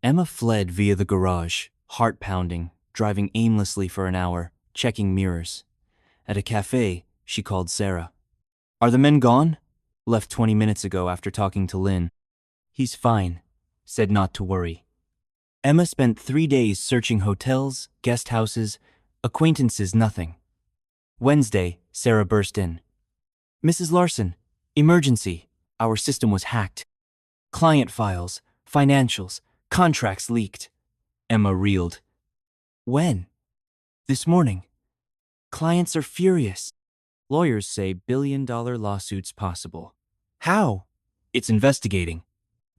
Emma fled via the garage, heart pounding, driving aimlessly for an hour, checking mirrors. At a cafe, she called Sarah. Are the men gone? Left 20 minutes ago after talking to Lynn. He's fine. Said not to worry. Emma spent 3 days searching hotels, guest houses, acquaintances, nothing. Wednesday, Sarah burst in. Mrs. Larson, emergency. Our system was hacked. Client files, financials, contracts leaked. Emma reeled. When? This morning. Clients are furious. Lawyers say billion-dollar lawsuits possible. How? It's investigating.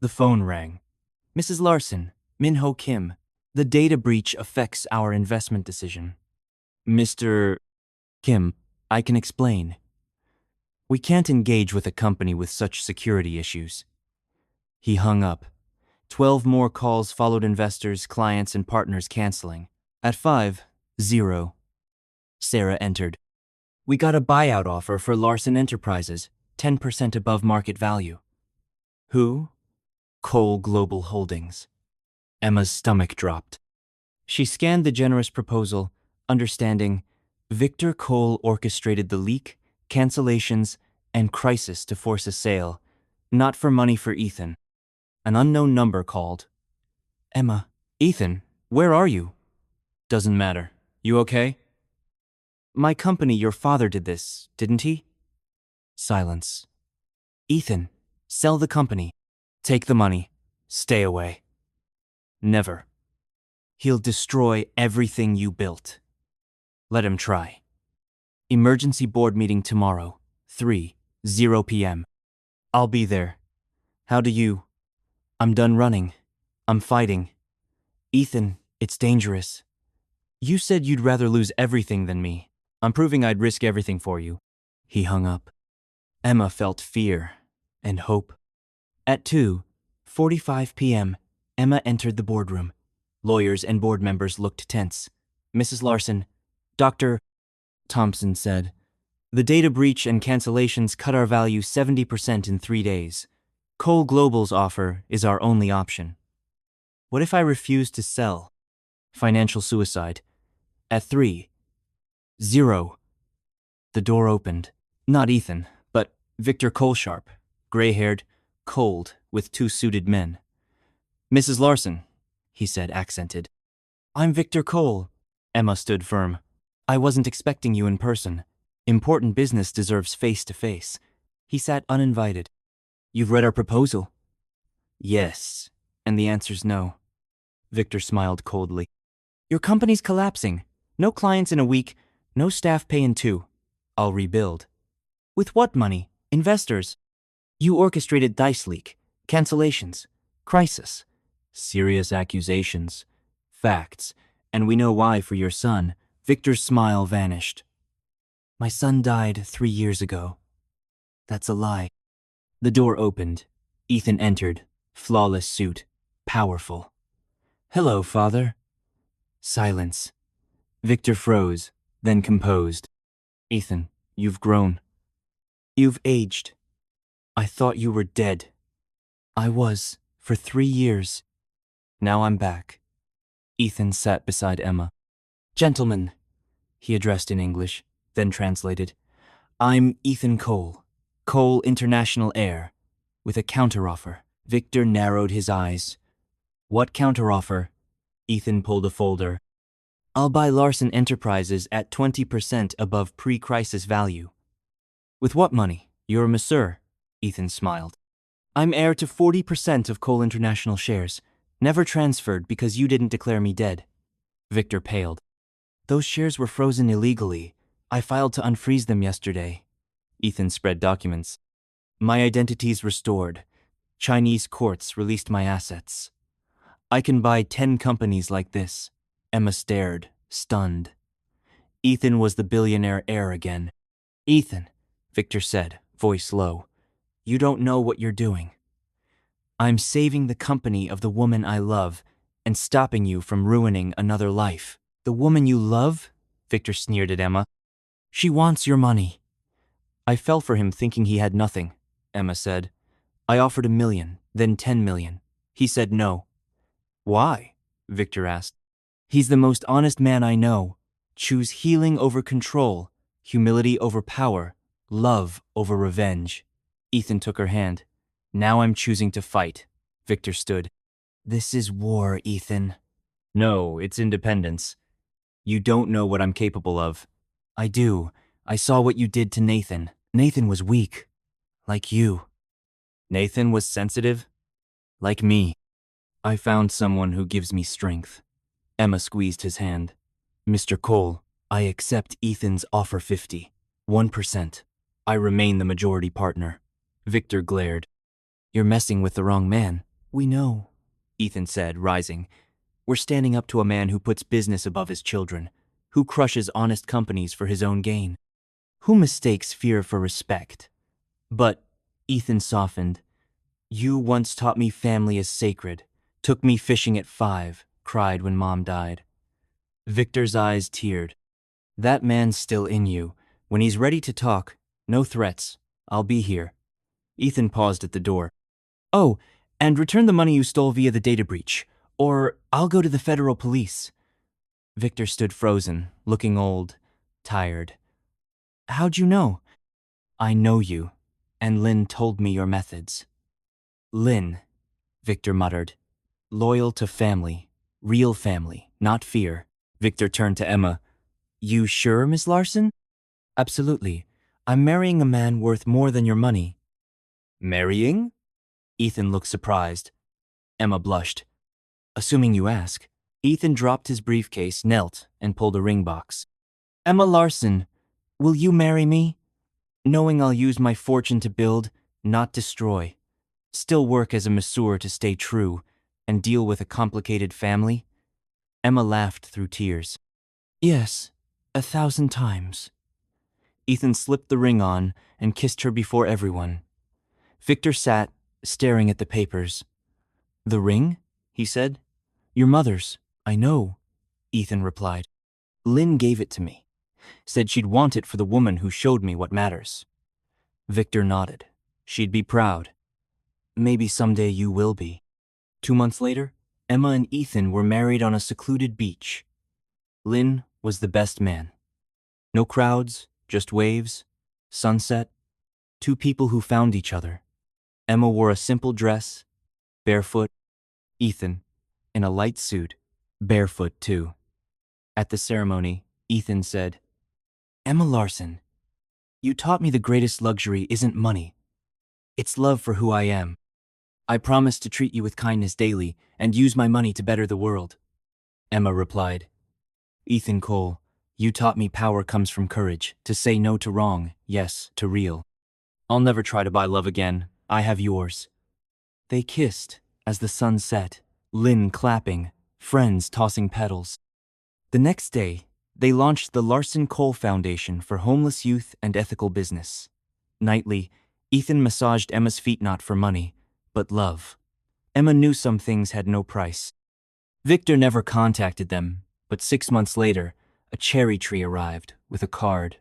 The phone rang. Mrs. Larson, Min-Ho Kim, the data breach affects our investment decision. Mr. Kim, I can explain. We can't engage with a company with such security issues. He hung up. 12 more calls followed, investors, clients, and partners canceling. At 5:00, Sarah entered. We got a buyout offer for Larson Enterprises, 10% above market value. Who? Cole Global Holdings. Emma's stomach dropped. She scanned the generous proposal, understanding Victor Cole orchestrated the leak, cancellations, and crisis to force a sale, not for money for Ethan. An unknown number called. Emma, Ethan, where are you? Doesn't matter. You okay? My company, your father did this, didn't he? Silence. Ethan, sell the company. Take the money. Stay away. Never. He'll destroy everything you built. Let him try. Emergency board meeting tomorrow, 3:00 p.m. I'll be there. How do you? I'm done running. I'm fighting. Ethan, it's dangerous. You said you'd rather lose everything than me. I'm proving I'd risk everything for you. He hung up. Emma felt fear and hope. At 2:45 p.m., Emma entered the boardroom. Lawyers and board members looked tense. Mrs. Larson, Dr. Thompson said, the data breach and cancellations cut our value 70% in 3 days. Cole Global's offer is our only option. What if I refuse to sell? Financial suicide. At 3:00, the door opened. Not Ethan, but Victor Colesharp, gray-haired, cold, with two suited men. "Mrs. Larson," he said, accented. "I'm Victor Cole." Emma stood firm. "I wasn't expecting you in person. Important business deserves face-to-face." He sat uninvited. "You've read our proposal?" "Yes, and the answer's no." Victor smiled coldly. "Your company's collapsing. No clients in a week, no staff pay in 2. I'll rebuild." "With what money? Investors?" "You orchestrated dice leak, cancellations, crisis." "Serious accusations. Facts. And we know why for your son." Victor's smile vanished. "My son died 3 years ago." "That's a lie." The door opened. Ethan entered, flawless suit, powerful. "Hello, father." Silence. Victor froze, then composed. "Ethan, you've grown. You've aged. I thought you were dead." "I was, for 3 years. Now I'm back." Ethan sat beside Emma. "Gentlemen," he addressed in English, then translated. "I'm Ethan Cole, Cole International Heir, with a counteroffer." Victor narrowed his eyes. "What counteroffer?" Ethan pulled a folder. "I'll buy Larson Enterprises at 20% above pre-crisis value." "With what money? You're a masseur." Ethan smiled. "I'm heir to 40% of Cole International shares, never transferred because you didn't declare me dead." Victor paled. "Those shares were frozen illegally. I filed to unfreeze them yesterday." Ethan spread documents. "My identity's restored. Chinese courts released my assets. I can buy 10 companies like this." Emma stared, stunned. Ethan was the billionaire heir again. "Ethan," Victor said, voice low, "you don't know what you're doing. I'm saving the company of the woman I love and stopping you from ruining another life." "The woman you love?" Victor sneered at Emma. "She wants your money." "I fell for him thinking he had nothing," Emma said. "I offered $1 million, then $10 million. He said no." "Why?" Victor asked. "He's the most honest man I know. Choose healing over control, humility over power, love over revenge." Ethan took her hand. "Now I'm choosing to fight." Victor stood. "This is war, Ethan." "No, it's independence. You don't know what I'm capable of." "I do. I saw what you did to Nathan. Nathan was weak. Like you." "Nathan was sensitive? Like me." "I found someone who gives me strength." Emma squeezed his hand. "Mr. Cole, I accept Ethan's offer 1%. I remain the majority partner." Victor glared. "You're messing with the wrong man." "We know," Ethan said, rising. "We're standing up to a man who puts business above his children, who crushes honest companies for his own gain, who mistakes fear for respect." "But," Ethan softened, "you once taught me family is sacred, took me fishing at 5, cried when Mom died." Victor's eyes teared. "That man's still in you. When he's ready to talk, no threats. I'll be here." Ethan paused at the door. "Oh, and return the money you stole via the data breach, or I'll go to the federal police." Victor stood frozen, looking old, tired. "How'd you know?" "I know you, and Lynn told me your methods." "Lynn," Victor muttered. "Loyal to family, real family, not fear." Victor turned to Emma. "You sure, Miss Larson?" "Absolutely. I'm marrying a man worth more than your money." "Marrying?" Ethan looked surprised. Emma blushed. "Assuming you ask." Ethan dropped his briefcase, knelt, and pulled a ring box. "Emma Larson, will you marry me? Knowing I'll use my fortune to build, not destroy. Still work as a masseur to stay true, and deal with a complicated family?" Emma laughed through tears. "Yes, 1,000 times." Ethan slipped the ring on and kissed her before everyone. Victor sat, staring at the papers. "The ring?" he said. "Your mother's, I know," Ethan replied. "Lynn gave it to me. Said she'd want it for the woman who showed me what matters." Victor nodded. "She'd be proud. Maybe someday you will be." 2 months later, Emma and Ethan were married on a secluded beach. Lynn was the best man. No crowds, just waves, sunset, two people who found each other. Emma wore a simple dress, barefoot. Ethan, in a light suit, barefoot too. At the ceremony, Ethan said, "Emma Larson, you taught me the greatest luxury isn't money. It's love for who I am. I promise to treat you with kindness daily and use my money to better the world." Emma replied, "Ethan Cole, you taught me power comes from courage, to say no to wrong, yes to real. I'll never try to buy love again. I have yours." They kissed as the sun set, Lynn clapping, friends tossing petals. The next day, they launched the Larson Cole Foundation for homeless youth and ethical business. Nightly, Ethan massaged Emma's feet not for money, but love. Emma knew some things had no price. Victor never contacted them, but 6 months later, a cherry tree arrived with a card.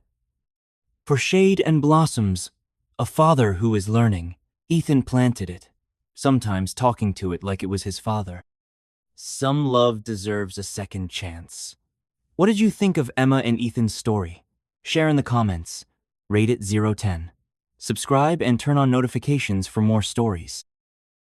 "For shade and blossoms, a father who is learning." Ethan planted it, sometimes talking to it like it was his father. Some love deserves a second chance. What did you think of Emma and Ethan's story? Share in the comments. Rate it 0-10. Subscribe and turn on notifications for more stories.